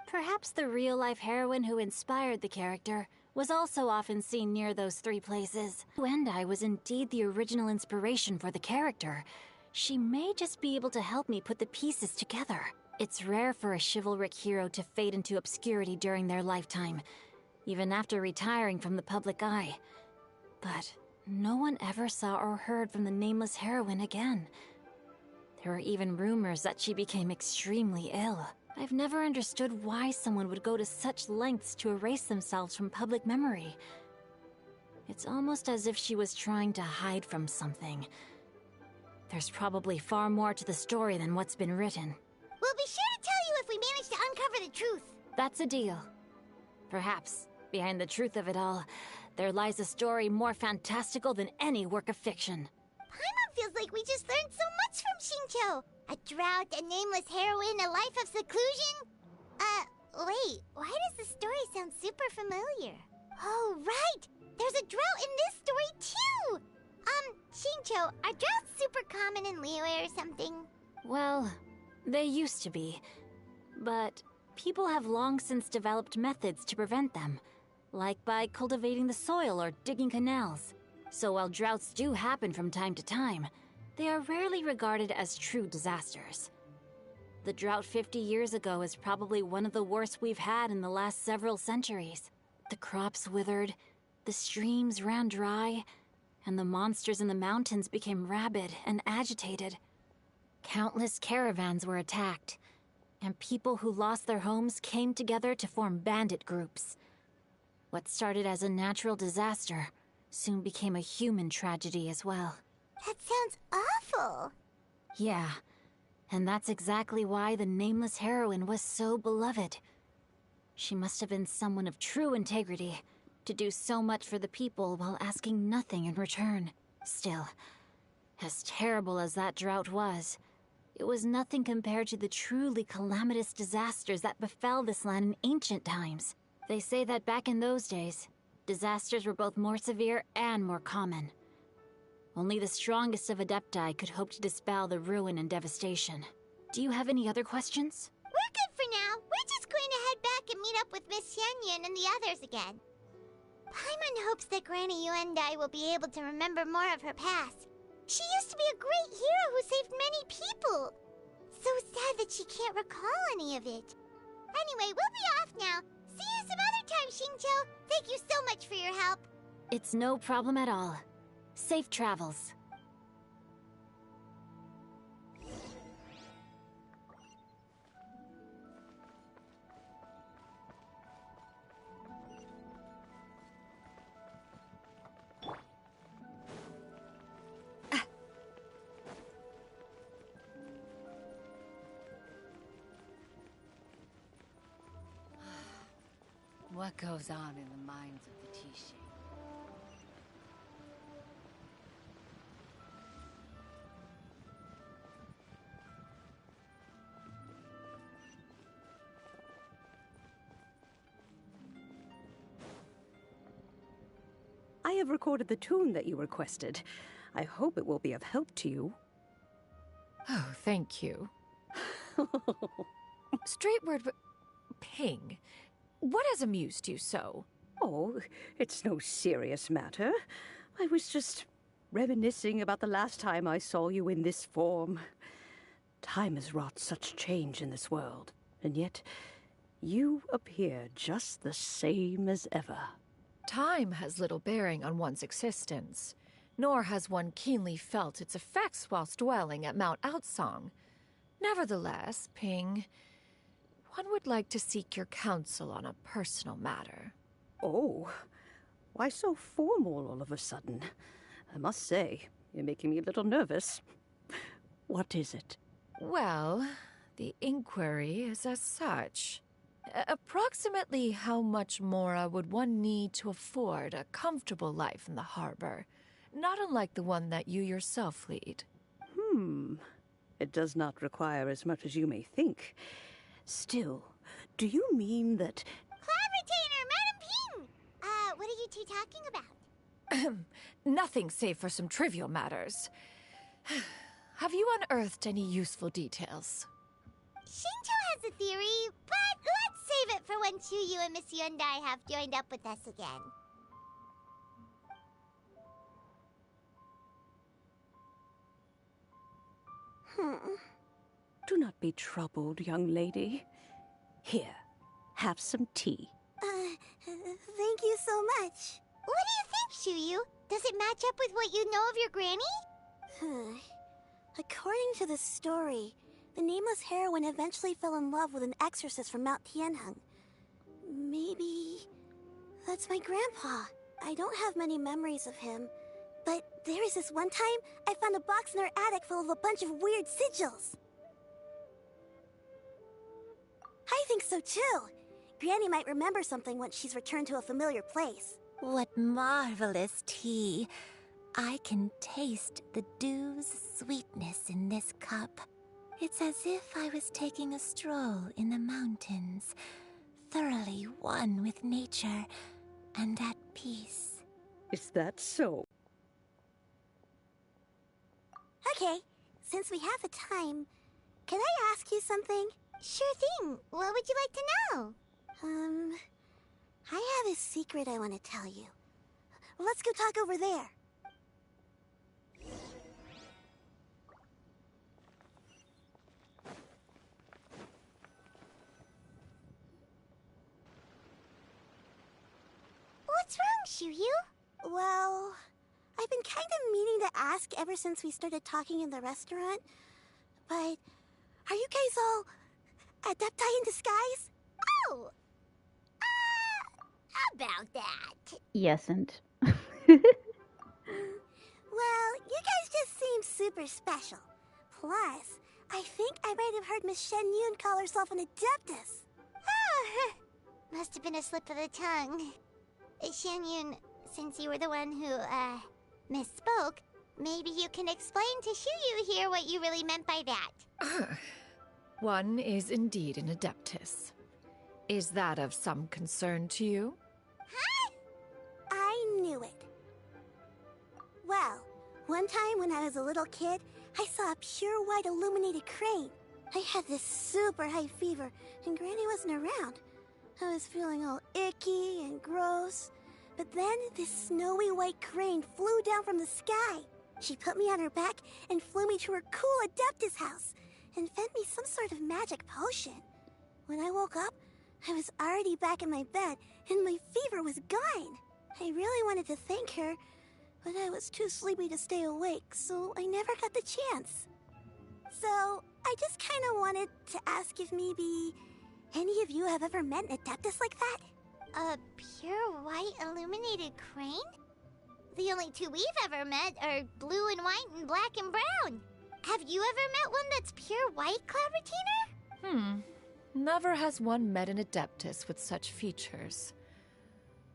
Perhaps the real-life heroine who inspired the character was also often seen near those 3 places. Wendai was indeed the original inspiration for the character. She may just be able to help me put the pieces together. It's rare for a chivalric hero to fade into obscurity during their lifetime, even after retiring from the public eye. But no one ever saw or heard from the nameless heroine again. There were even rumors that she became extremely ill. I've never understood why someone would go to such lengths to erase themselves from public memory. It's almost as if she was trying to hide from something. There's probably far more to the story than what's been written. We'll be sure to tell you if we manage to uncover the truth. That's a deal. Perhaps, behind the truth of it all, there lies a story more fantastical than any work of fiction. Paimon feels like we just learned so much from Shincho. A drought, a nameless heroine, a life of seclusion. Wait, why does the story sound super familiar? Oh, right! There's a drought in this story, too! Shincho, are droughts super common in Liyue or something? Well, they used to be. But people have long since developed methods to prevent them, like by cultivating the soil or digging canals. So while droughts do happen from time to time, they are rarely regarded as true disasters. The drought 50 years ago is probably one of the worst we've had in the last several centuries. The crops withered, the streams ran dry, and the monsters in the mountains became rabid and agitated. Countless caravans were attacked, and people who lost their homes came together to form bandit groups. What started as a natural disaster soon became a human tragedy as well. That sounds awful. Yeah, and that's exactly why the nameless heroine was so beloved. She must have been someone of true integrity, to do so much for the people while asking nothing in return. Still, as terrible as that drought was, it was nothing compared to the truly calamitous disasters that befell this land in ancient times. They say that back in those days, disasters were both more severe and more common. Only the strongest of Adepti could hope to dispel the ruin and devastation. Do you have any other questions? We're good for now. We're just going to head back and meet up with Miss Xianyun and the others again. Paimon hopes that Granny Yuendai will be able to remember more of her past. She used to be a great hero who saved many people. So sad that she can't recall any of it. Anyway, we'll be off now. See you some other time, Xingqiu. Thank you so much for your help. It's no problem at all. Safe travels. What goes on in the minds of the Tishi? I have recorded the tune that you requested. I hope it will be of help to you. Oh, thank you. Straightward, Ping, what has amused you so? Oh, it's no serious matter. I was just reminiscing about the last time I saw you in this form. Time has wrought such change in this world, and yet you appear just the same as ever. Time has little bearing on one's existence, nor has one keenly felt its effects whilst dwelling at Mount Outsong. Nevertheless, Ping, one would like to seek your counsel on a personal matter. Oh, why so formal all of a sudden? I must say, you're making me a little nervous. What is it? Well, the inquiry is as such. Approximately how much more would one need to afford a comfortable life in the harbor, not unlike the one that you yourself lead? It does not require as much as you may think. Still, do you mean that... Clever Madam Ping! What are you two talking about? Nothing save for some trivial matters. Have you unearthed any useful details? Shinto has a theory, but let's save it for when Chuyu and Miss Yundai have joined up with us again. Do not be troubled, young lady. Here, have some tea. Thank you so much. What do you think, Chuyu? Does it match up with what you know of your granny? According to the story, the nameless heroine eventually fell in love with an exorcist from Mount Tianheng. Maybe that's my grandpa. I don't have many memories of him, but there was this one time I found a box in her attic full of a bunch of weird sigils. I think so too. Granny might remember something once she's returned to a familiar place. What marvelous tea. I can taste the dew's sweetness in this cup. It's as if I was taking a stroll in the mountains, thoroughly one with nature and at peace. Is that so? Okay, since we have the time, can I ask you something? Sure thing. What would you like to know? I have a secret I want to tell you. Let's go talk over there. What's wrong, Chuyu? Well, I've been kind of meaning to ask ever since we started talking in the restaurant, but are you guys all adepti in disguise? Oh! About that. Yesn't. Well, you guys just seem super special. Plus, I think I might have heard Miss Shen Yun call herself an adeptus. Oh, must have been a slip of the tongue. Shen Yun, since you were the one who, misspoke, maybe you can explain to Chuyu here what you really meant by that. One is indeed an adeptus. Is that of some concern to you? Huh? I knew it. Well, one time when I was a little kid, I saw a pure white illuminated crane. I had this super high fever, and Granny wasn't around. I was feeling all icky and gross. But then this snowy white crane flew down from the sky. She put me on her back and flew me to her cool Adeptus house and fed me some sort of magic potion. When I woke up, I was already back in my bed and my fever was gone. I really wanted to thank her, but I was too sleepy to stay awake, so I never got the chance. So I just kind of wanted to ask if maybe any of you have ever met an Adeptus like that? A pure white illuminated crane? The only two we've ever met are blue and white and black and brown. Have you ever met one that's pure white, Clever? Never has one met an adeptus with such features.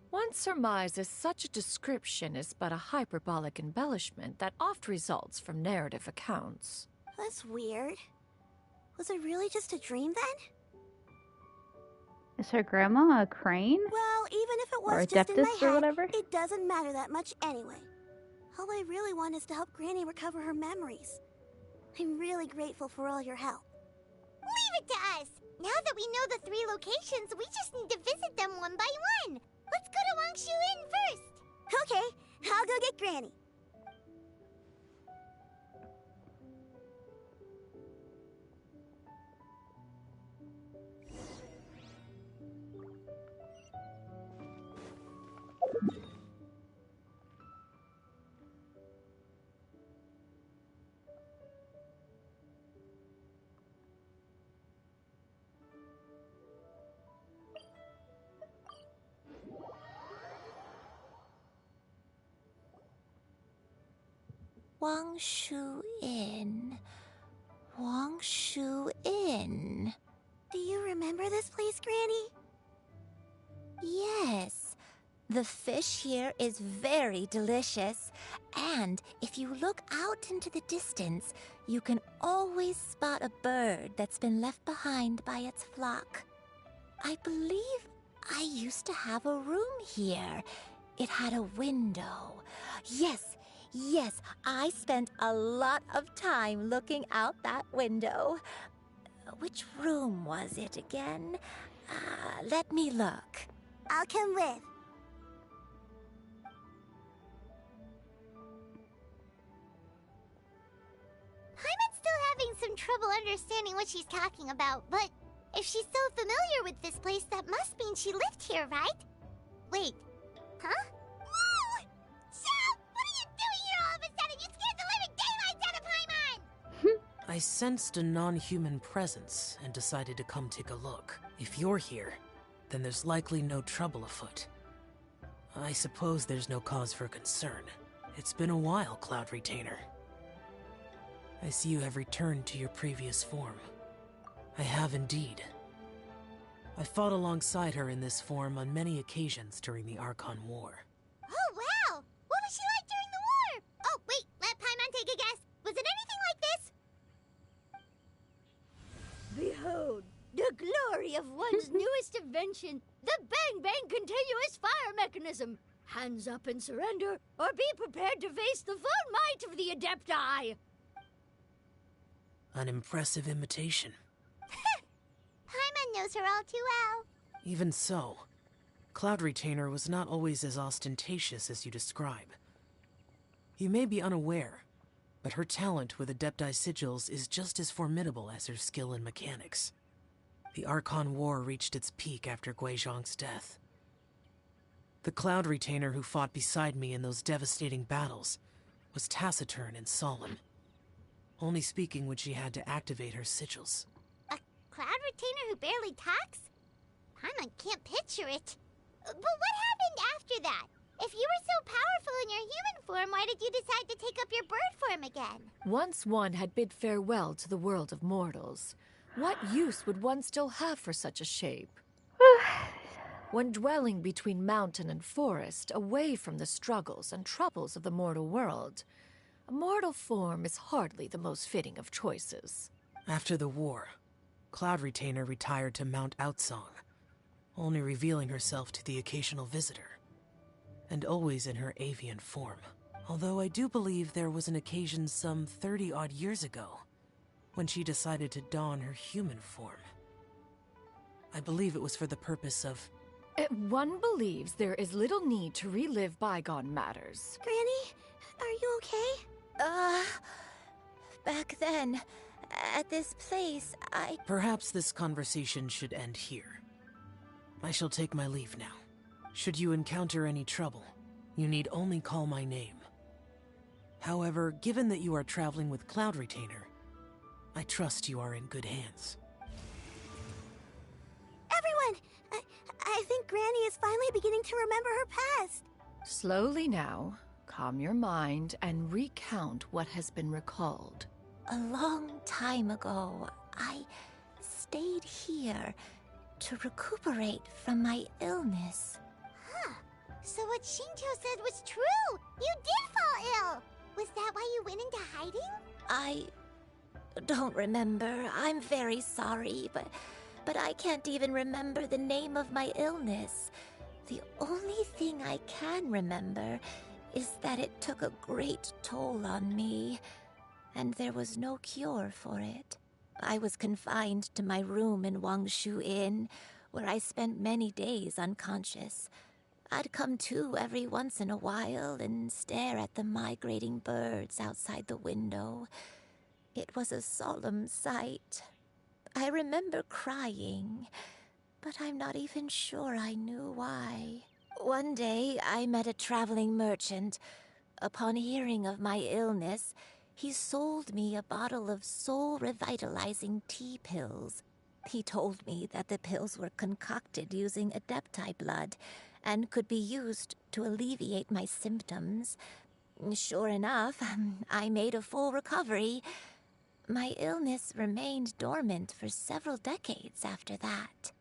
One surmises such a description is but a hyperbolic embellishment that oft results from narrative accounts. That's weird. Was it really just a dream then? Is her grandma a crane? Well, even if it Or was just in my Adeptus or head, whatever? it doesn't matter that much anyway. All I really want is to help Granny recover her memories. I'm really grateful for all your help. Leave it to us! Now that we know the 3 locations, we just need to visit them one by one. Let's go to Wangshu Inn first. Okay, I'll go get Granny. Wangshu Inn. Wangshu Inn. Do you remember this place, Granny? Yes. The fish here is very delicious, and if you look out into the distance, you can always spot a bird that's been left behind by its flock. I believe I used to have a room here. It had a window. Yes, I spent a lot of time looking out that window. Which room was it again? Let me look. I'll come with. Paimon's still having some trouble understanding what she's talking about, but if she's so familiar with this place, that must mean she lived here, right? Wait, huh? Whoa! Shell! What are you doing here all of a sudden? You scared the living daylights out of Paimon! I sensed a non-human presence and decided to come take a look. If you're here, then there's likely no trouble afoot. I suppose there's no cause for concern. It's been a while, Cloud Retainer. I see you have returned to your previous form. I have indeed. I fought alongside her in this form on many occasions during the Archon War. Oh, wow! What was she like during the war? Oh, wait, let Paimon take a guess. Was it anything like this? Behold, the glory of one's newest invention, the Bang Bang Continuous Fire Mechanism. Hands up and surrender, or be prepared to face the full might of the Adepti. An impressive imitation. Paimon knows her all too well. Even so, Cloud Retainer was not always as ostentatious as you describe. You may be unaware, but her talent with Adepti sigils is just as formidable as her skill in mechanics. The Archon War reached its peak after Guizhong's death. The Cloud Retainer who fought beside me in those devastating battles was taciturn and solemn, only speaking when she had to activate her sigils. A Cloud Retainer who barely talks? Paimon can't picture it. But what happened after that? If you were so powerful in your human form, why did you decide to take up your bird form again? Once one had bid farewell to the world of mortals, what use would one still have for such a shape? When dwelling between mountain and forest, away from the struggles and troubles of the mortal world, a mortal form is hardly the most fitting of choices. After the war, Cloud Retainer retired to Mount Outsong, only revealing herself to the occasional visitor, and always in her avian form. Although I do believe there was an occasion some 30-odd years ago when she decided to don her human form. I believe it was for the purpose of... One believes there is little need to relive bygone matters. Granny, are you okay? Back then, at this place, Perhaps this conversation should end here. I shall take my leave now. Should you encounter any trouble, you need only call my name. However, given that you are traveling with Cloud Retainer, I trust you are in good hands. Everyone! I think Granny is finally beginning to remember her past. Slowly now, calm your mind and recount what has been recalled. A long time ago, I stayed here to recuperate from my illness. Huh. So what Shinto said was true! You did fall ill! Was that why you went into hiding? I don't remember. I'm very sorry, but I can't even remember the name of my illness. The only thing I can remember is that it took a great toll on me, and there was no cure for it. I was confined to my room in Wangshu Inn, where I spent many days unconscious. I'd come to every once in a while and stare at the migrating birds outside the window. It was a solemn sight. I remember crying, but I'm not even sure I knew why. One day, I met a traveling merchant. Upon hearing of my illness, he sold me a bottle of soul-revitalizing tea pills. He told me that the pills were concocted using Adepti blood and could be used to alleviate my symptoms. Sure enough, I made a full recovery. my illness remained dormant for several decades after that.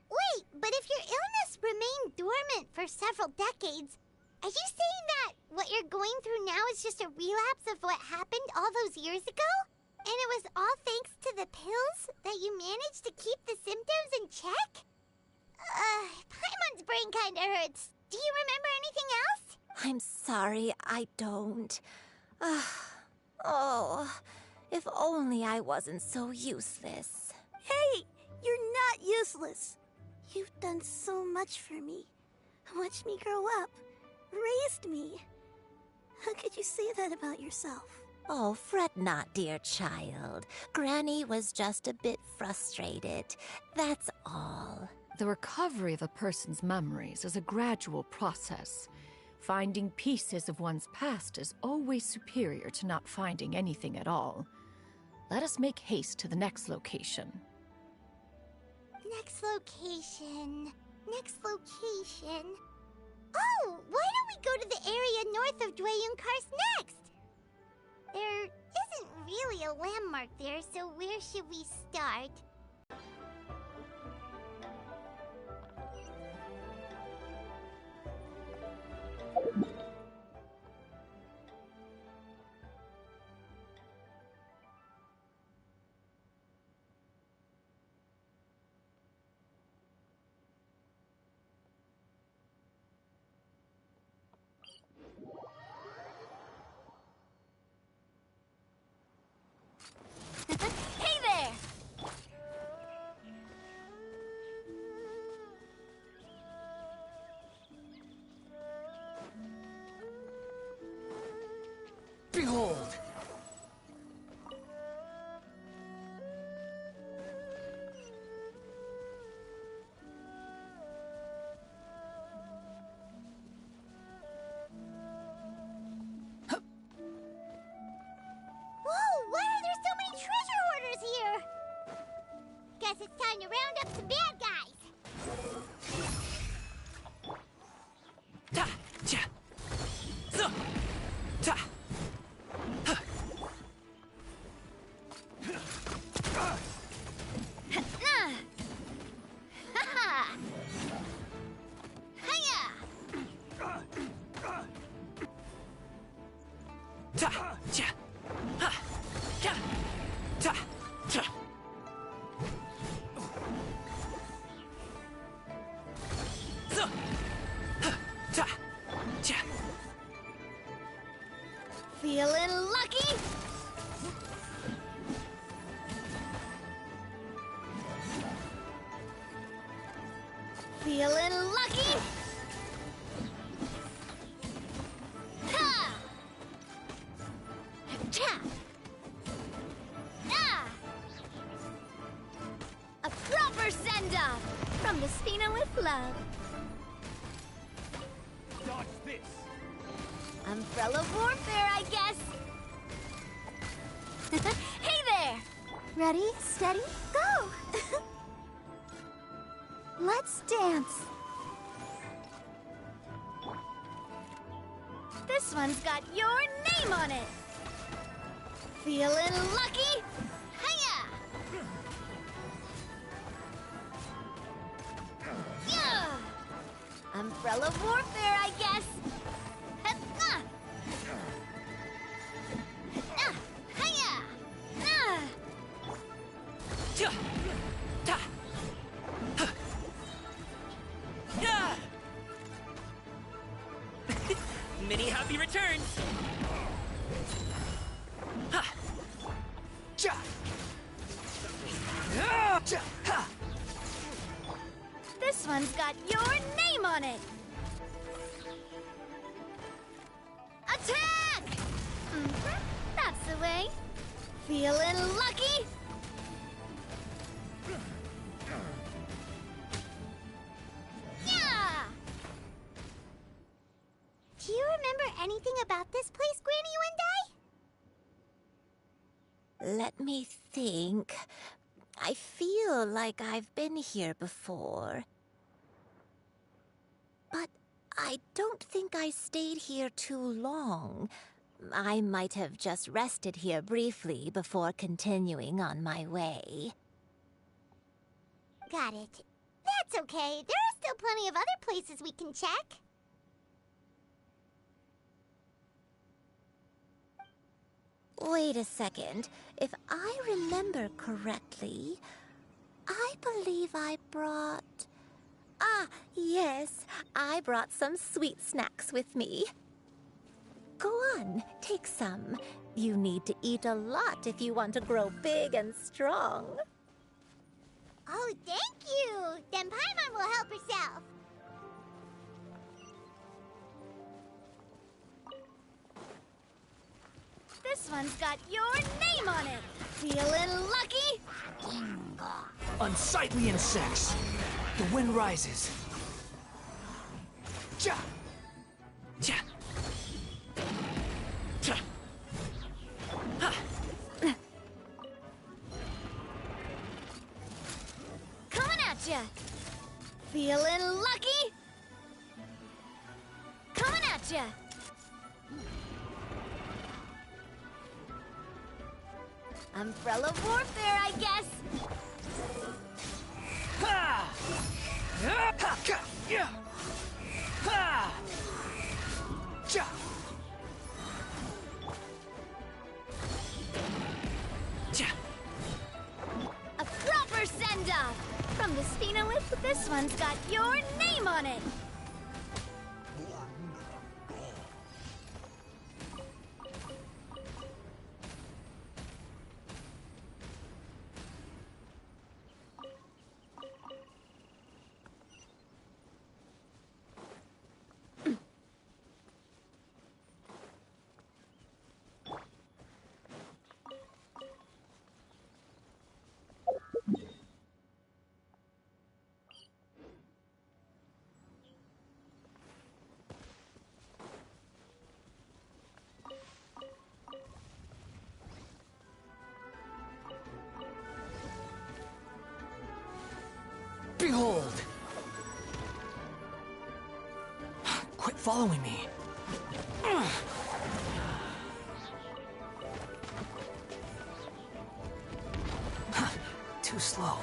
Wait, but if your illness remained dormant for several decades, are you saying that what you're going through now is just a relapse of what happened all those years ago? And it was all thanks to the pills that you managed to keep the symptoms in check? Paimon's brain kinda hurts. Do you remember anything else? I'm sorry, I don't. Oh, if only I wasn't so useless. Hey, you're not useless. You've done so much for me. Watched me grow up. Raised me. How could you say that about yourself? Oh, fret not, dear child. Granny was just a bit frustrated. That's all. The recovery of a person's memories is a gradual process. Finding pieces of one's past is always superior to not finding anything at all. Let us make haste to the next location. Next location. Next location. Oh, why don't we go to the area north of Dwayun Karst next? There isn't really a landmark there, so where should we start? Hey there! Behold! Whoa, why are there so many treasure hoarders here? Guess it's time to round up some bad guys. Ta! Cha! So! Ta! Huh. Ha-ha! Hiya! Ta! Cha! Ha! Cha! Ta! Cha! So! Ha! Ta! Cha! Feeling lucky? Feeling lucky? Ha! Cha! Ah! A proper send-off from the Spina with love. Dodge this! Umbrella warfare, I guess. Hey there! Ready, steady, go! Let's dance. This one's got your name on it. Feeling lucky? Hiya! Yeah! Umbrella warfare, I guess. Ha-ah! Ah! Hiya! Ah! Cha! Ta! Huh. Yeah! Many happy returns! Ha! Cha! Ah! Cha! Ha! This one's got your name on it. Attack! That's the way. Feeling lucky? Yeah! Do you remember anything about this place, Granny Wendai? Let me think. I feel like I've been here before. But I don't think I stayed here too long. I might have just rested here briefly before continuing on my way. Got it. That's okay. There are still plenty of other places we can check. Wait a second. If I remember correctly, I believe I brought... Ah, yes. I brought some sweet snacks with me. Go on, take some. You need to eat a lot if you want to grow big and strong. Oh, thank you! Then Paimon will help herself. This one's got your name on it. Feeling lucky? Unsightly insects. The wind rises. Ja! Ja! Ja! Ha! Coming at ya. Feeling lucky? Coming at ya. Umbrella warfare, I guess. Ha! Ha! Ha! Yeah! Ha! Ja! Ja! A proper send-off. From the Spinowith, this one's got your name on it. Behold! Quit following me. Too slow.